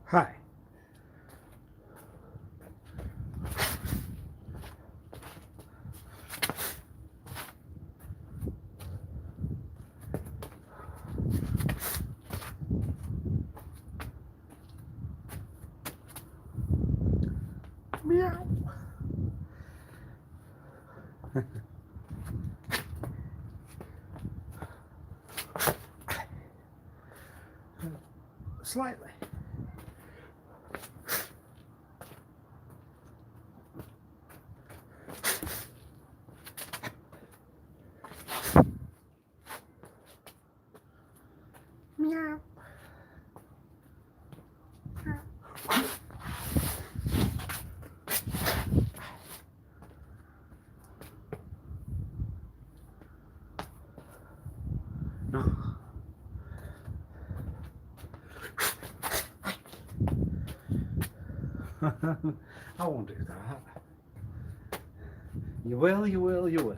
Hi. Meow. Slightly. Meow. No. I won't do that. You will, you will, you will.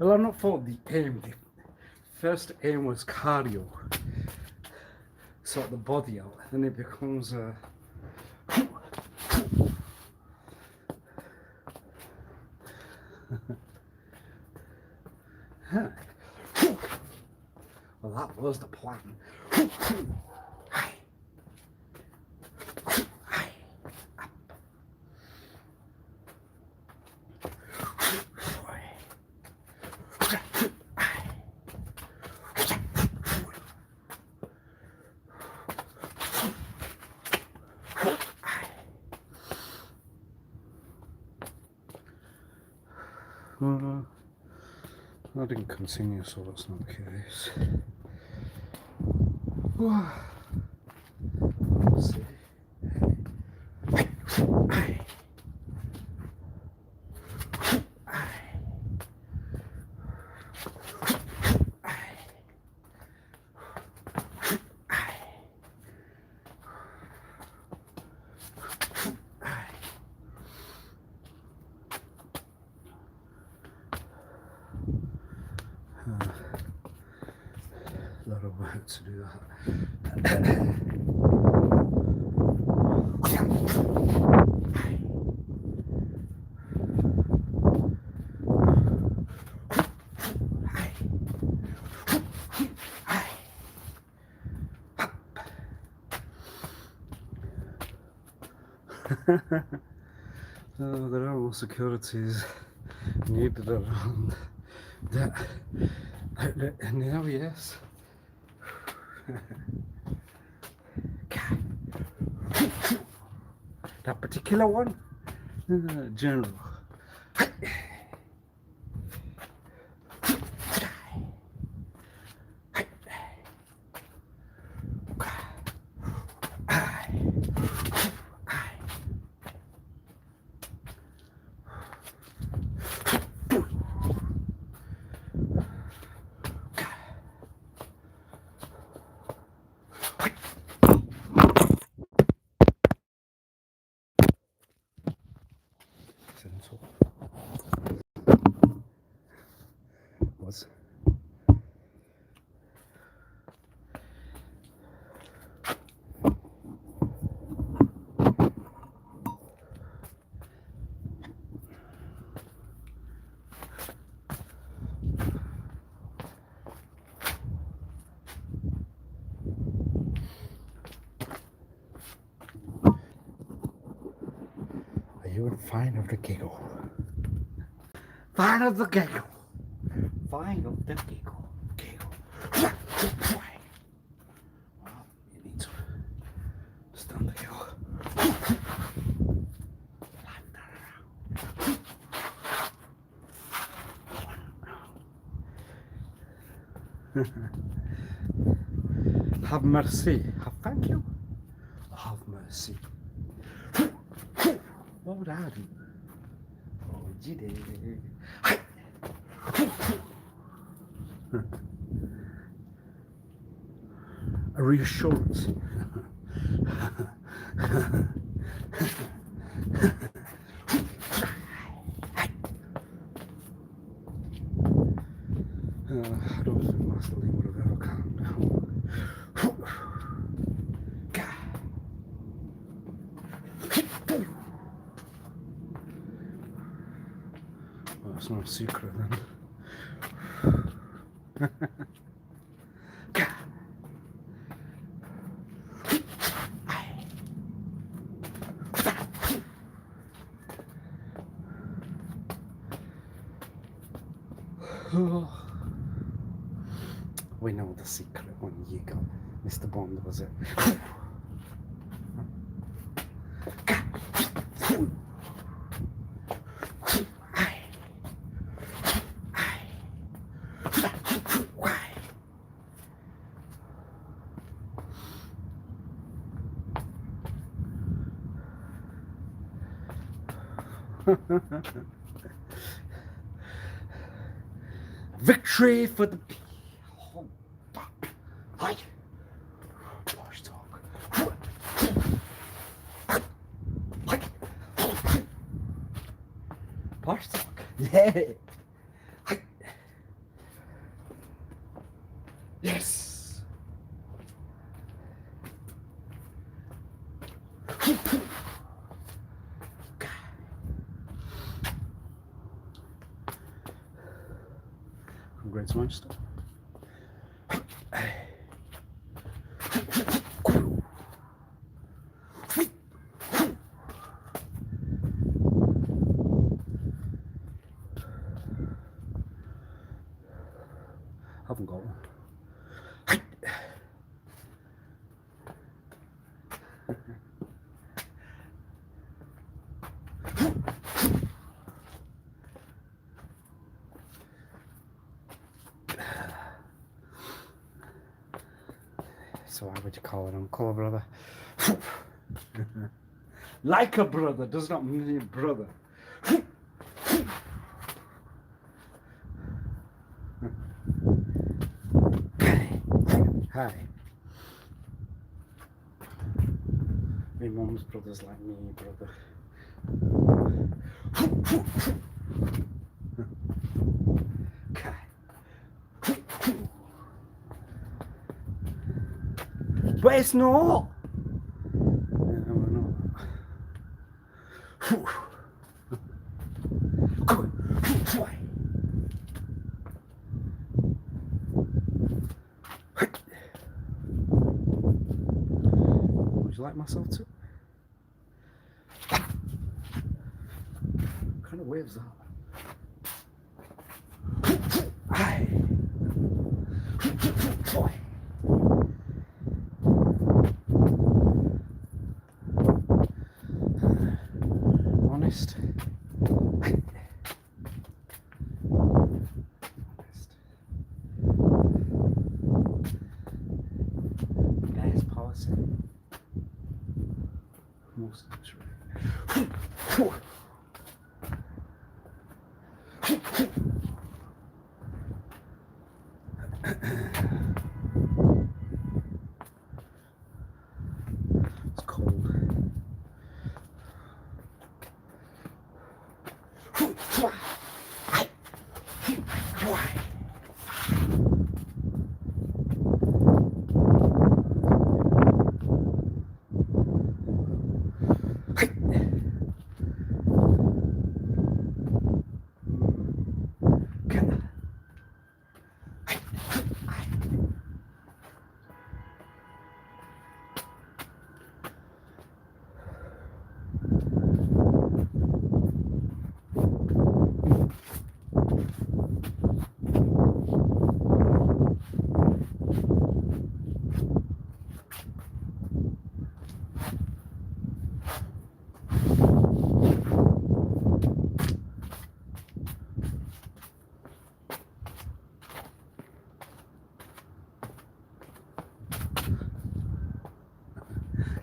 Well, I'm not for the aim. The first aim was cardio, sort the body out, and it becomes well, that was the plan. I didn't continue, so that's not the case. Let's see. A lot of work to do that. So there are more securities needed around that outlet, and now yes. That particular one, general. Was Are you fine of the giggle? Fine of the giggle. Fine of the giggle. Giggle. Well, you need to stand the giggle. Land around. Have mercy. Thank you. Have mercy. What would I do? Oh, you did. A reassurance. I don't think Master Lee would have ever calmed down. Well, that's not a secret then. We know the secret when you got Mr. Bond, was it? Victory for the oh, hi. Bosh talk. Bosh talk. Yeah. Yes. Congrats, Manchester. Haven't got one. So how would you call it, uncle, brother? Like a brother does not mean a brother. Hi. My mom's brother's like me, brother. But it's not. Would you like myself to? What kind of wave's that? Honest. Gas policy. Most of it's right. It's cold.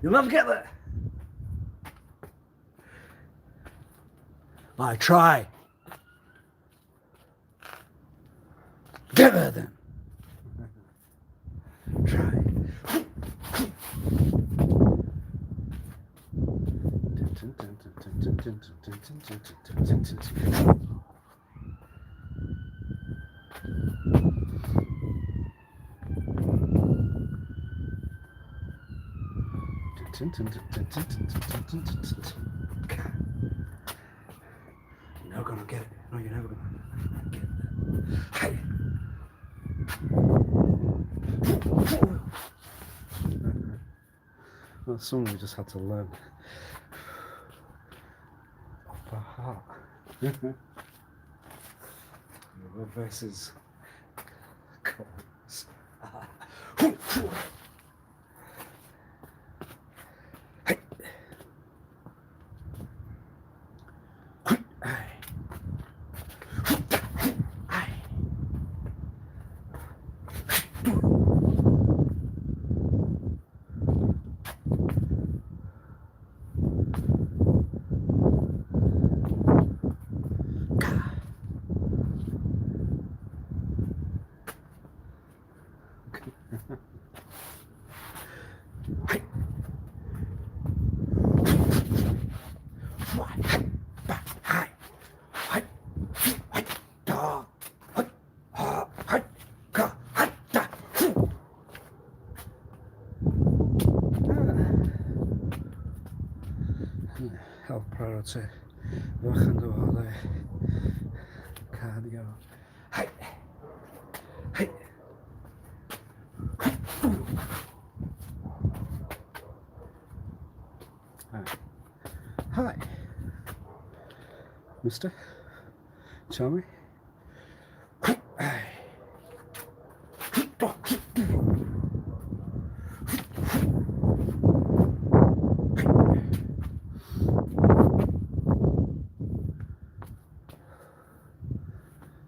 You'll never get there. I try. Get there then. Try. You're never gonna get it. No, you're never gonna get it. Hey. That's something we just had to learn. Off by heart. Versus chords. Hey. Health priority. We gaan door de cardio. Hey. Hey. Hi. Mister. Tell me.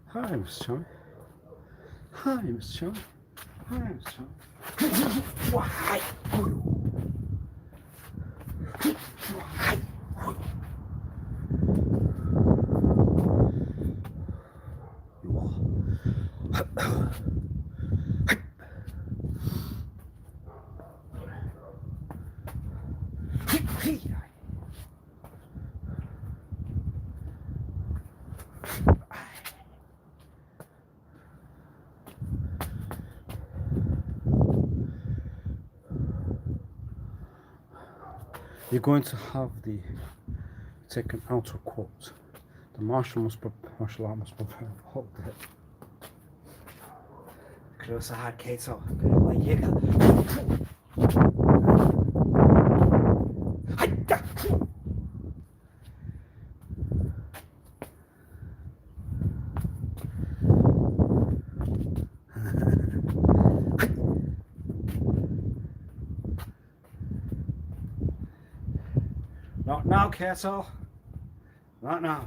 Hi, Miss Charlie. Hi, Miss Charlie. Hi, Miss Charlie. Why? You're going to have the taken out of quote. The martial art must prepare hold it. Close hard Kato. Like you got. Not now, Kato. Not now.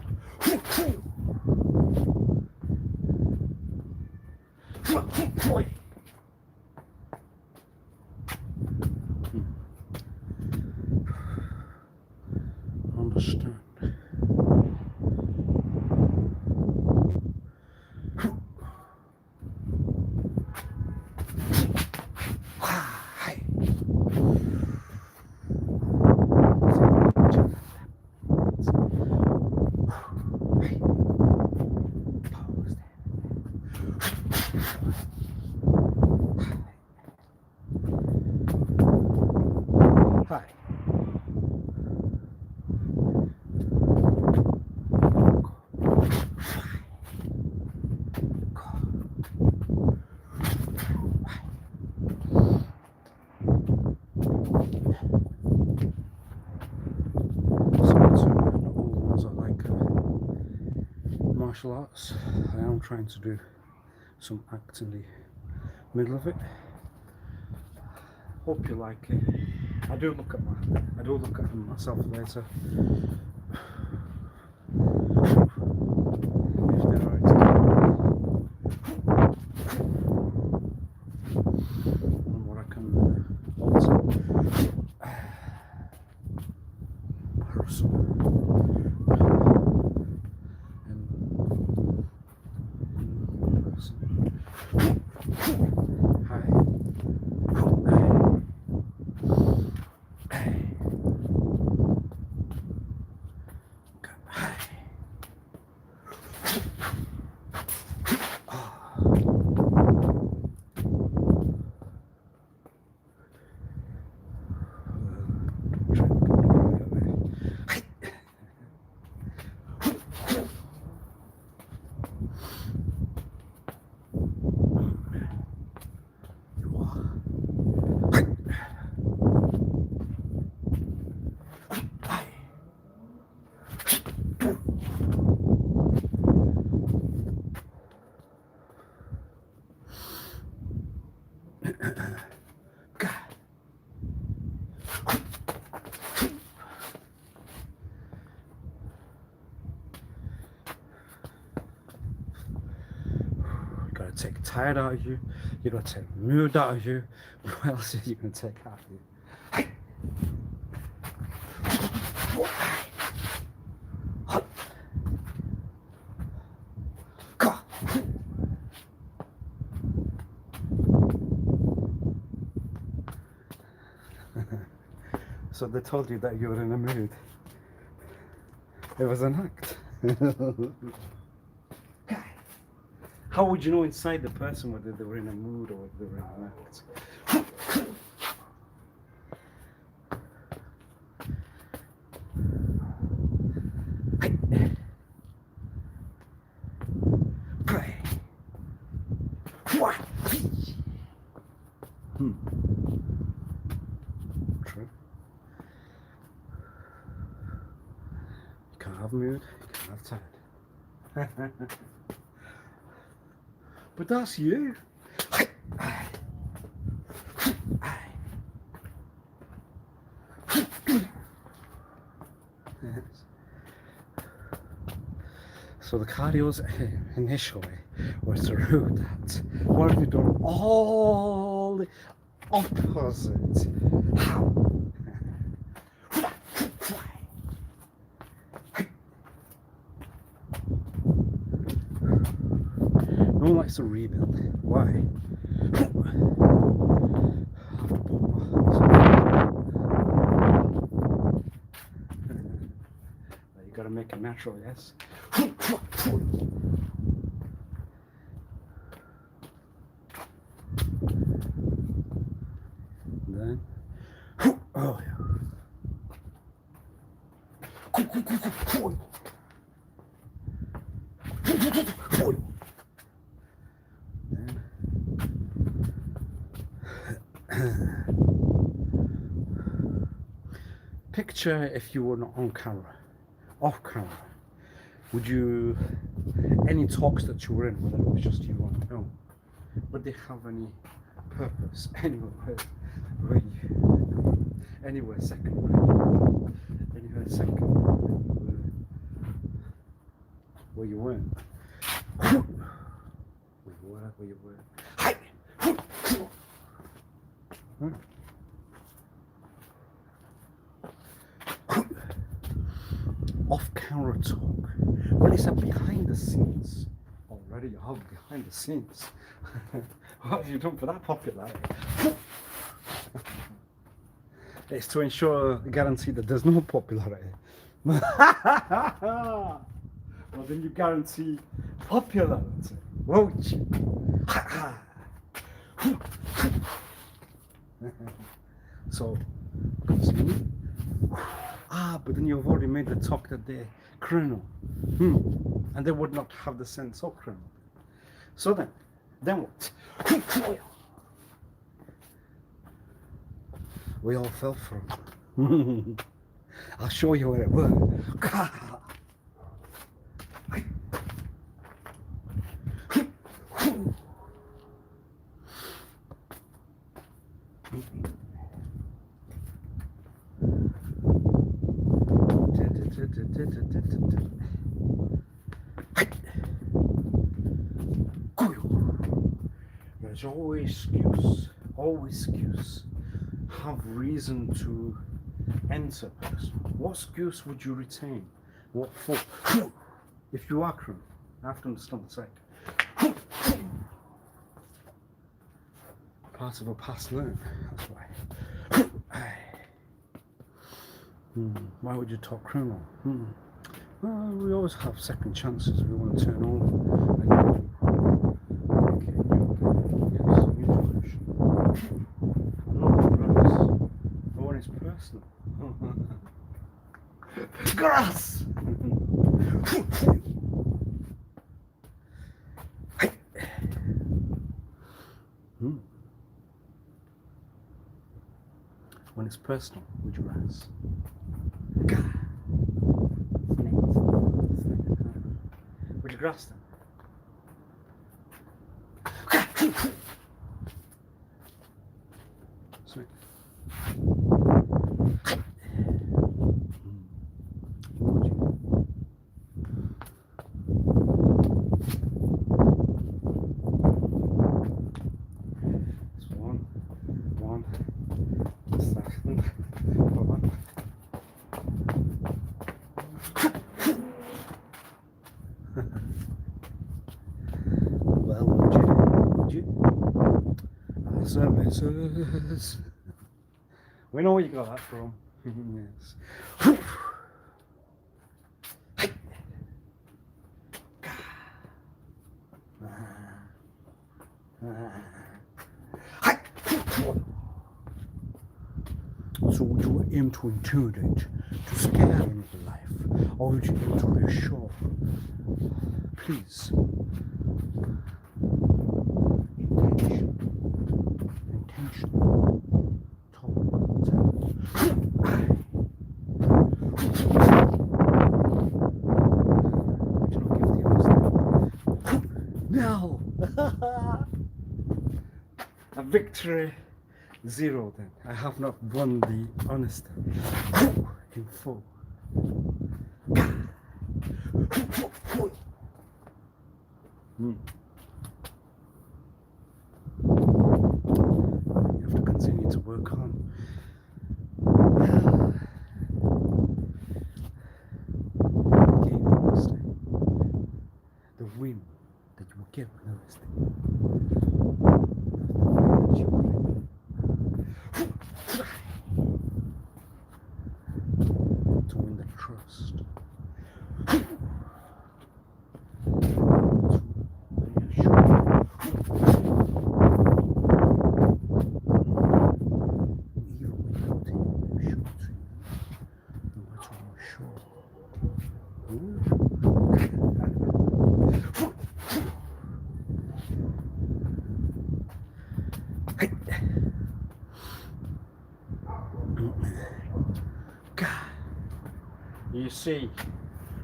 Understand. Hi. Martial arts. I am trying to do some acts in the middle of it. Hope you like it. I do look at myself later. If they're right. And what I can also Take tired out of you, you're going to take mood out of you. What else are you going to take out of you? So they told you that you were in a mood. It was an act. How would you know inside the person whether they were in a mood or whether they were in an act? True. You can't have mood, you can't have tired. But that's you. So the cardios initially were through that. What have you done? All the opposite. How? No one likes to rebuild. Why? You gotta make it natural, yes? Then, oh yeah. Picture if you were not on camera, off camera. Would you, any talks that you were in, whether it was just you on film, would they have any purpose anywhere second where you weren't? Where you were. Off camera talk. Well, it's a behind the scenes. Already you have behind the scenes. What have you done for that popularity? It's to ensure, guarantee that there's no popularity. Well, then you guarantee popularity, won't you? So, continue. But then you've already made the talk that they're criminal. And they would not have the sense of criminal. So then what? We all fell for it. I'll show you where it was. There's always excuse. Have reason to enter person. What excuse would you retain? What for? If you are criminal, I have to understand the sec. part of a past learn. That's why. Why would you talk criminal? Well, we always have second chances. We want to turn over. Okay. Yes, introduction. I'm not grass. But when it's personal. Grass! When it's personal, would you grass? Would you grass them? Sorry. Would you? It's one. Second. One. Well, would you? Services. We know where you got that from. Yes. So would you aim to intimidate, to scare into life, or would you aim to reassure? Please. Intention. Talk. Would you not give the understanding? No! A victory. 0 then. I have not won the honesty in full. You have to continue to work on gain honesty. The win that you will get with honesty. To win the trust. You see,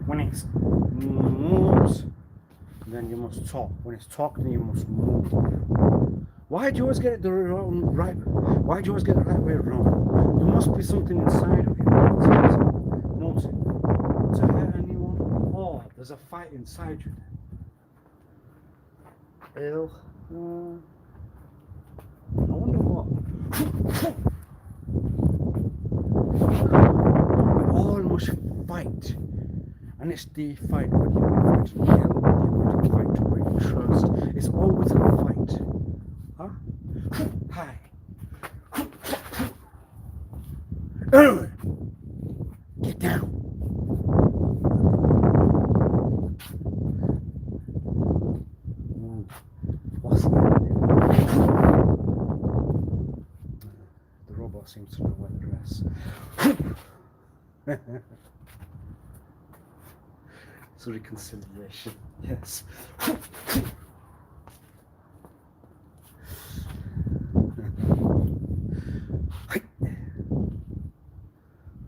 when it's moves, then you must talk. When it's talk, then you must move. Why do you always get it the wrong right? Why do you always get it the right way around? There must be something inside of you. Notice it. To hurt anyone, or there's a fight inside you. Ill. I wonder what. We all must fight, and it's the fight when you want to kill, when you want to fight to win trust. It's always a fight. Huh? Hi. Get down. Ooh. What's that? The robot seems to know what dress. It's a reconciliation, yes.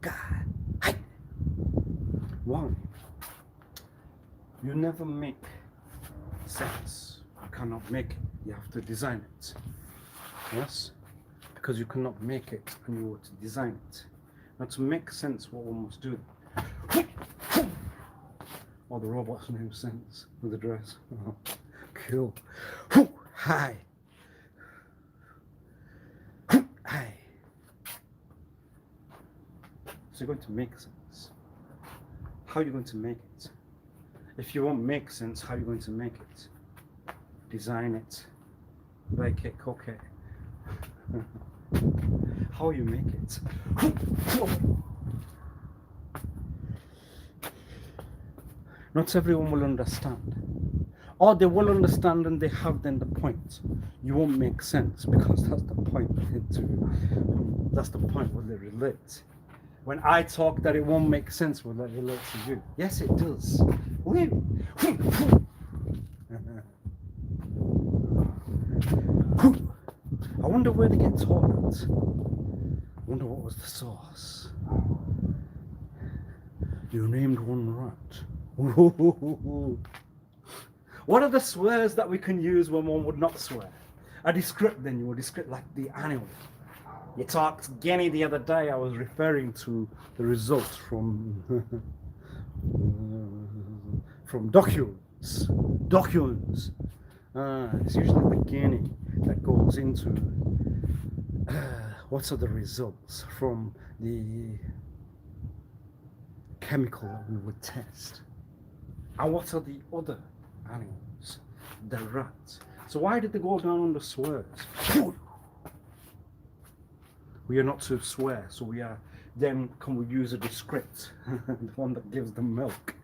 God. One, you never make sense. You cannot make it. You have to design it. Yes? Because you cannot make it and you want to design it. Now to make sense, what one must do. Oh, the robot's name sense with the dress. Oh, cool. Hi. Hi. So you're going to make sense. How are you going to make it? If you won't make sense, how are you going to make it? Design it. Bake it, cook it. How you make it. Not everyone will understand. Or they will understand and they have then the point. You won't make sense because that's the point. That's the point where they relate. When I talk that it won't make sense, will that relate to you? Yes, it does. I wonder where they get taught that. I wonder what was the source. You named one rat. What are the swears that we can use when one would not swear? A descript then, you would descript like the animal. You talked Guinea the other day, I was referring to the results from documents. It's usually the Guinea that goes into what are the results from the chemical that we would test. And what are the other animals? The rats. So why did they go down on the swears? We are not to swear, so we are, then can we use a descript, the one that gives them milk.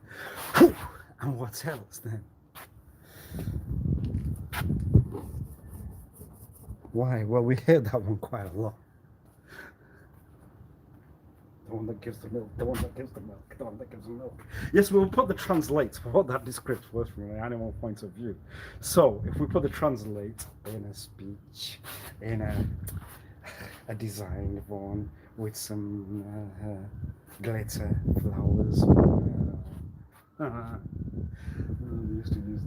And what else then? Why? Well, we hear that one quite a lot. The one that gives the milk, the one that gives the milk, the one that gives the milk. Yes, we'll put the translate for what that descripts was from an animal point of view. So, if we put the translate in a speech, in a design one with some glitter, flowers. We used to use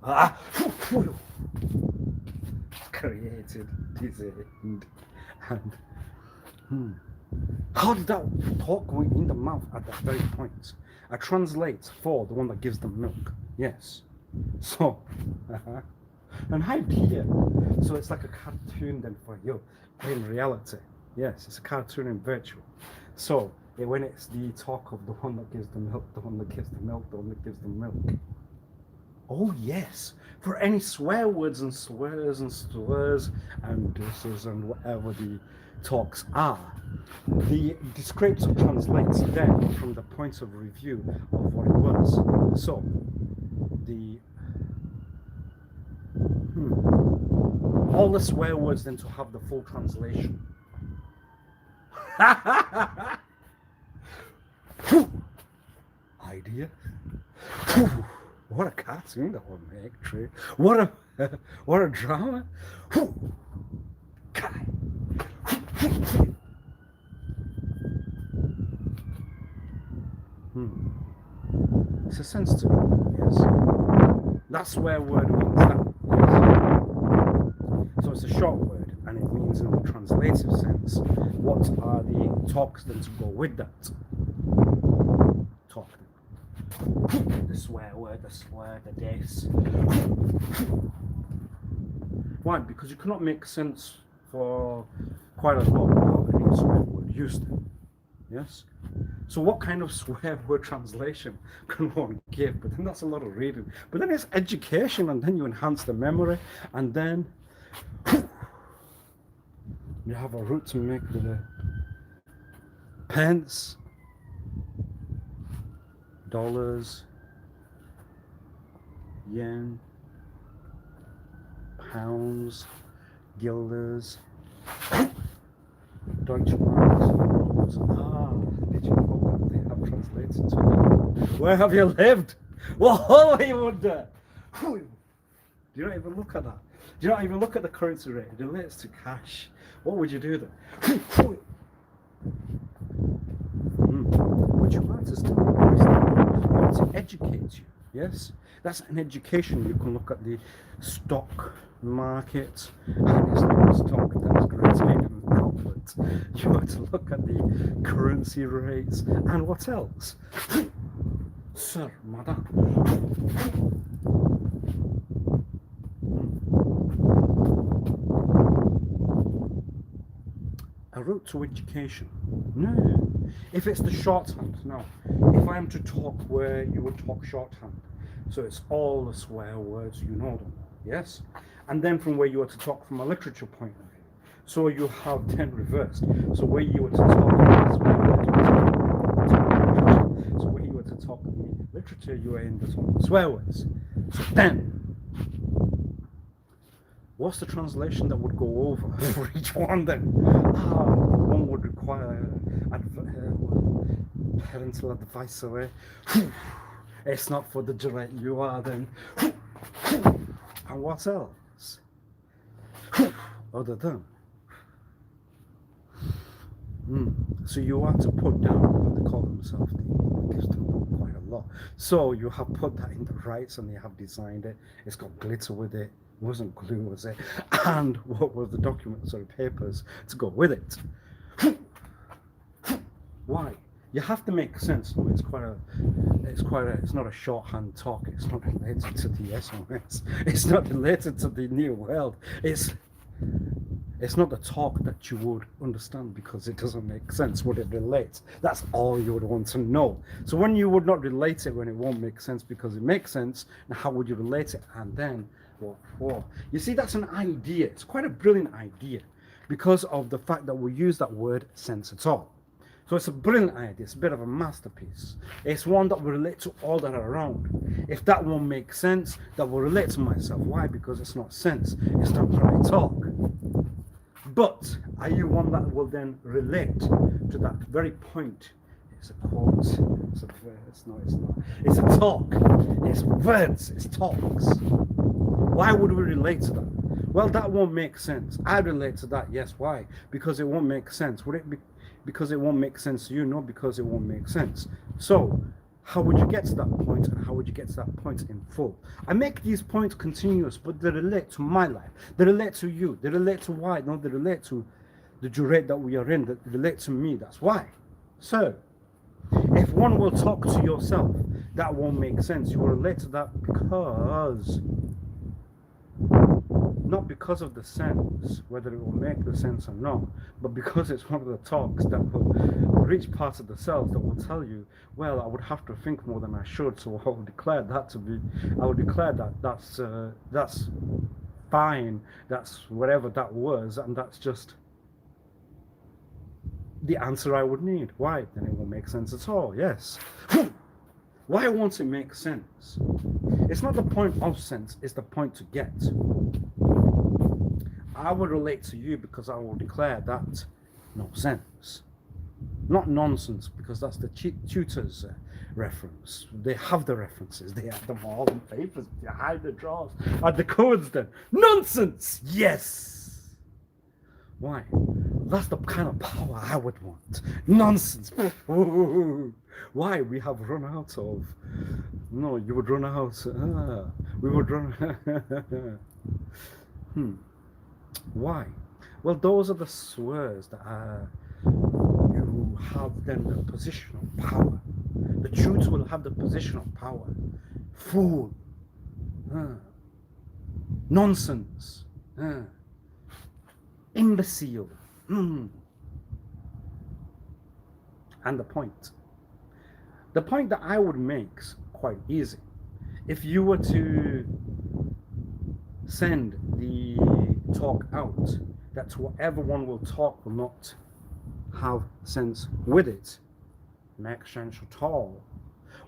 that. Created, designed, and how did that talk go in the mouth at that very point? I translate for the one that gives them milk. Yes. So, an idea. So it's like a cartoon then for you in reality. Yes, it's a cartoon in virtual. So when it's the talk of the one that gives the milk, the one that gives the milk, the one that gives the milk. Oh yes, for any swear words and swears and slurs and disses and whatever the talks are, the descriptor translates then from the point of review of what it was. So the all the swear words then to have the full translation. Idea. What a cartoon that would make, true. What a drama. It's a sensitive word, yes. That swear word means that. Yes. So it's a short word, and it means in the translative sense, what are the talks then to go with that? Talk. The swear word, the slur, the diss. Why? Because you cannot make sense for quite a lot without any swear word used. Yes? So what kind of swear word translation can one give? But then that's a lot of reading. But then it's education, and then you enhance the memory, and then you have a route to make the pence, dollars, yen, pounds, guilders, Deutsche marks, euros. Did you know what they have translated to? Where have you lived? Well, Hollywood. Do you not even look at that? Do you not even look at the currency rate? It relates to cash. What would you do then? Would you like us to want to educate you? Yes, that's an education. You can look at the stock market, and it's not stock that's created in Albert. You have to look at the currency rates and what else? Sir, madam. A route to education. No. If it's the shorthand, no. If I am to talk where you would talk shorthand, so it's all the swear words, you know them, yes? And then from where you are to talk from a literature point of view, So you have then reversed. So where you were to talk, so where you were to talk in literature, you were in the swear words. So then, what's the translation that would go over for each one then? One would require parental advice away. It's not for the direct you are then. And what else? Other than. So you are to put down what they call themselves, the gives them quite a lot. So you have put that in the rights and you have designed it. It's got glitter with it. It wasn't glue, was it? And what were the documents or papers to go with it? Why? You have to make sense. No, it's not a shorthand talk. It's not related to the SOS. It's not related to the new world. It's not the talk that you would understand because it doesn't make sense. Would it relate? That's all you would want to know. So when you would not relate it when it won't make sense because it makes sense, now how would you relate it? And then what for? You see, that's an idea. It's quite a brilliant idea because of the fact that we use that word sense at all. So it's a brilliant idea. It's a bit of a masterpiece. It's one that will relate to all that are around. If that one makes sense, that will relate to myself. Why? Because it's not sense. It's not right talk. But are you one that will then relate to that very point? It's a quote. It's a verse. No, it's not. It's a talk. It's words. It's talks. Why would we relate to that? Well, that won't make sense. I relate to that. Yes. Why? Because it won't make sense. Would it be because it won't make sense to you? No, because it won't make sense. So how would you get to that point, and how would you get to that point in full? I make these points continuous, but they relate to my life. They relate to you. They relate to why. No, they relate to the durate that we are in. They relate to me. That's why. So if one will talk to yourself, that won't make sense. You will relate to that because, not because of the sense, whether it will make the sense or not, but because it's one of the talks that will reach parts of the cells that will tell you, well, I would have to think more than I should, so I would declare that to be, I would declare that that's fine, that's whatever that was, and that's just the answer I would need. Why? Then it won't make sense at all. Yes. Why won't it make sense? It's not the point of sense, it's the point to get. I would relate to you because I will declare that no sense. Not nonsense, because that's the tutor's reference. They have the references, they have them all in papers behind the drawers. And the codes then. Nonsense! Yes! Why? That's the kind of power I would want. Nonsense! Why? We have run out of. No, you would run out. We would run. Why? Well, those are the swears that you have then the position of power. The truth will have the position of power. Fool. Nonsense. Imbecile. And the point. The point that I would make's quite easy. If you were to send the talk out, that whatever one will talk will not have sense with it, make sense at all.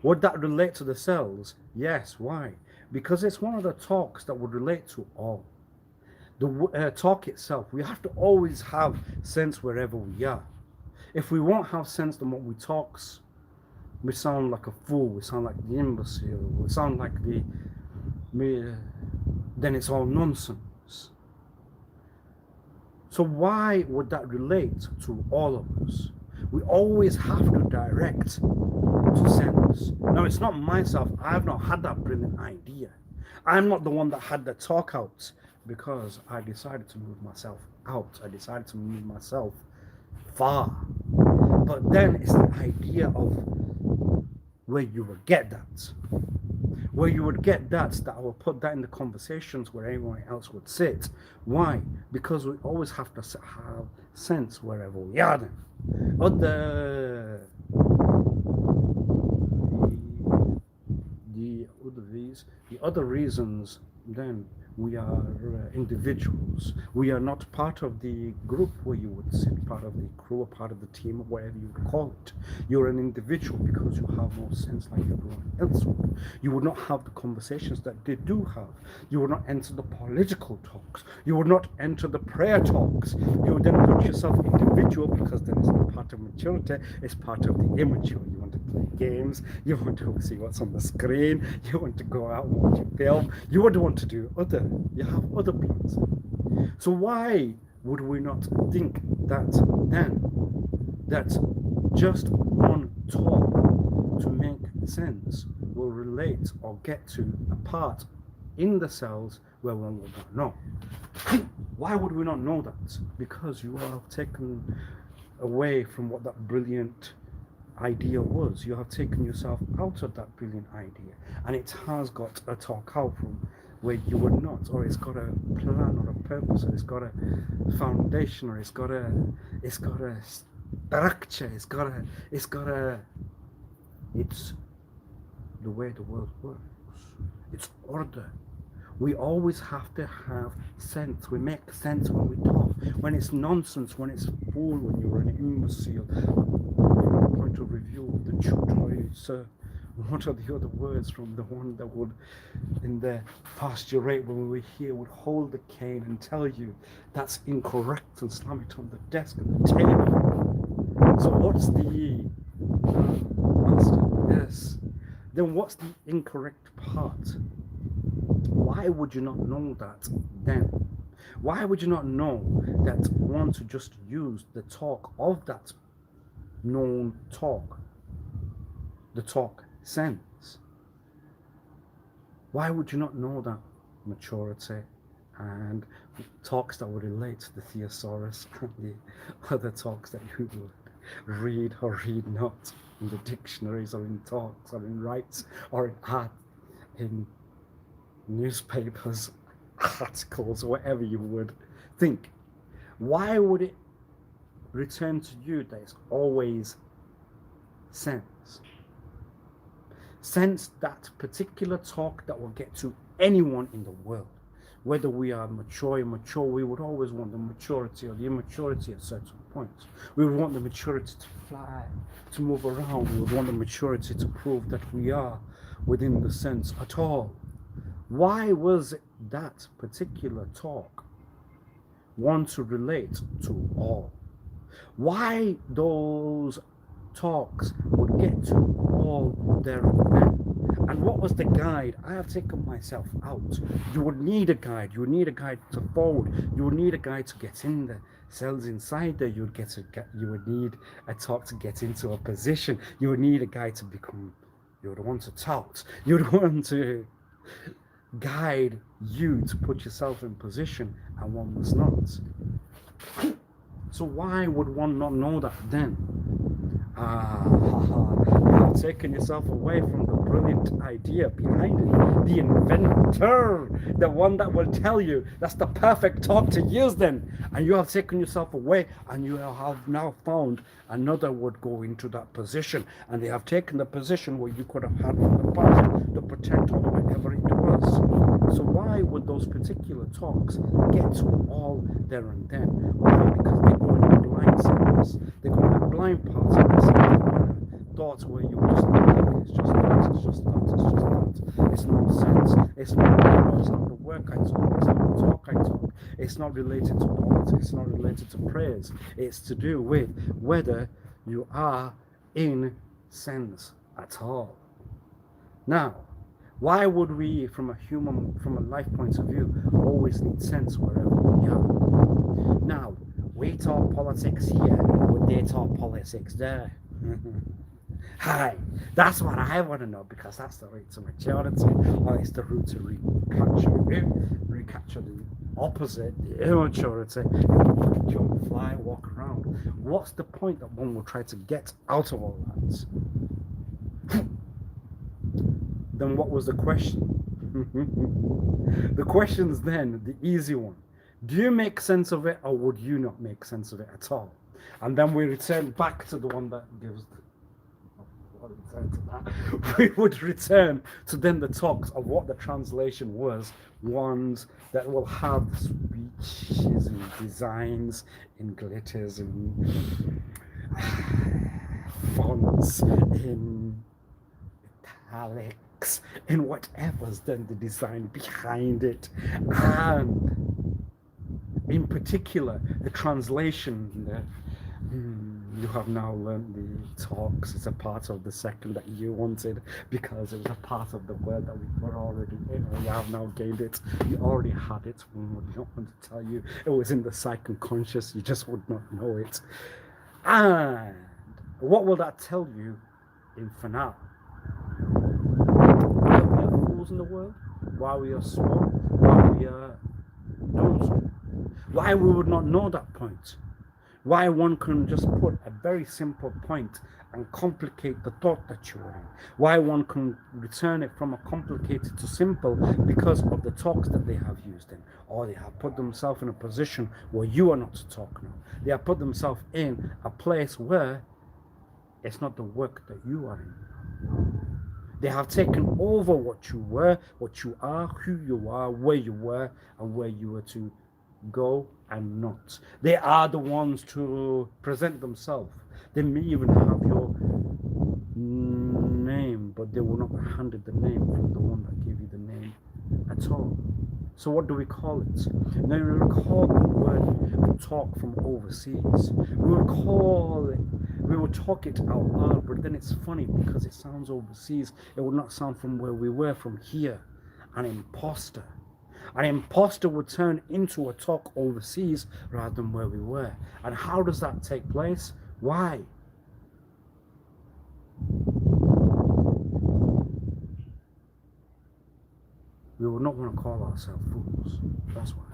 Would that relate to the cells? Yes. Why? Because it's one of the talks that would relate to all. The talk itself, we have to always have sense wherever we are. If we won't have sense, then what we talks, we sound like a fool, we sound like the imbecile, we sound like then it's all nonsense. So why would that relate to all of us? We always have to direct to sense. Now, it's not myself. I've not had that brilliant idea. I'm not the one that had the talk out because I decided to move myself out. I decided to move myself far. But then it's the idea of where you would get that. Where you would get that I will put that in the conversations where everyone else would sit. Why? Because we always have to have sense wherever we are then. The the other reasons, then we are individuals. We are not part of the group where you would sit, part of the crew, or part of the team, or whatever you would call it. You're an individual because you have no sense like everyone else would. You would not have the conversations that they do have. You would not enter the political talks. You would not enter the prayer talks. You would then put yourself individual, because then it's not part of maturity, it's part of the immature. You want to play games, you want to see what's on the screen, you want to go out and watch a film, you would want to do you have other plans. So why would we not think that then, that just one talk to make sense will relate or get to a part in the cells where one will not know? Why would we not know that? Because you have taken away from what that brilliant idea was. You have taken yourself out of that brilliant idea, and it has got a talk out from where you were not, or it's got a plan or a purpose, or it's got a foundation, or it's got a structure, it's the way the world works. It's order. We always have to have sense. We make sense when we talk. When it's nonsense, when it's fool, when you're an imbecile. From the point of review of the choice, what are the other words from the one that would, in the pastorate, when we were here, would hold the cane and tell you that's incorrect and slam it on the desk and the table? So what's the master? Yes. Then what's the incorrect part? Why would you not know that then? Why would you not know that one to just use the talk of that known talk, the talk sense? Why would you not know that maturity and talks that would relate to the thesaurus and the other talks that you would read or read not in the dictionaries, or in talks, or in rights, or in art, in newspapers, articles, whatever you would think? Why would it return to you that it's always sense? Sense, that particular talk that will get to anyone in the world. Whether we are mature or immature, we would always want the maturity or the immaturity at certain points. We would want the maturity to fly, to move around. We would want the maturity to prove that we are within the sense at all. Why was it that particular talk one to relate to all? Why those talks would get to all there and then? And what was the guide? I have taken myself out. You would need a guide. You would need a guide to forward. You would need a guide to get in the cells inside there. You would need a talk to get into a position. You would need a guide to become. You would want to talk. You would want to guide you to put yourself in position, and one was not. So why would one not know that then? You have taken yourself away from the brilliant idea behind it. The inventor, the one that will tell you that's the perfect talk to use then. And you have taken yourself away, and you have now found another would go into that position. And they have taken the position where you could have had from the past, the potential, whatever it was. So why would those particular talks get to all there and then? Why? Because they go in blind spots. They go in blind parts of the thoughts where you just think it's just that, it's just that, it's just that. It's nonsense. It's not, it's not the work I talk, it's not the talk I talk. It's not related to politics, it's not related to prayers. It's to do with whether you are in sense at all. Now, why would we, from a life point of view, always need sense wherever we are? Now, we talk politics here, but they talk politics there. Hi, that's what I want to know, because that's the route to maturity, or it's the route to recapture the opposite, the immaturity. Jump, fly, walk around. What's the point that one will try to get out of all that? Then what was the question? The question's then the easy one. Do you make sense of it, or would you not make sense of it at all? And then we return back to the one that gives want to return to that. We would return to then the talks of what the translation was, ones that will have speeches and designs and glitters and fonts in italics and whatever's then the design behind it. And in particular, the translation, you have now learned the talks. It's a part of the second that you wanted because it was a part of the word that we were already in. You have now gained it. You already had it. We don't want to tell you. It was in the psych unconscious. You just would not know it. And what will that tell you in finale? That we are fools in the world, why we are small, why we are dumb, why we would not know that point. Why one can just put a very simple point and complicate the thought that you're in. Why one can return it from a complicated to simple because of the talks that they have used in. Or they have put themselves in a position where you are not to talk now. They have put themselves in a place where it's not the work that you are in. They have taken over what you were, what you are, who you are, where you were, and where you were to go and not. They are the ones to present themselves. They may even have your name, but they will not be handed the name from the one that gave you the name at all. So what do we call it? Now we recall the word talk from overseas. We would talk it out loud, but then it's funny because it sounds overseas. It would not sound from where we were, from here. An imposter. An imposter would turn into a talk overseas rather than where we were. And how does that take place? Why? We would not want to call ourselves fools. That's why.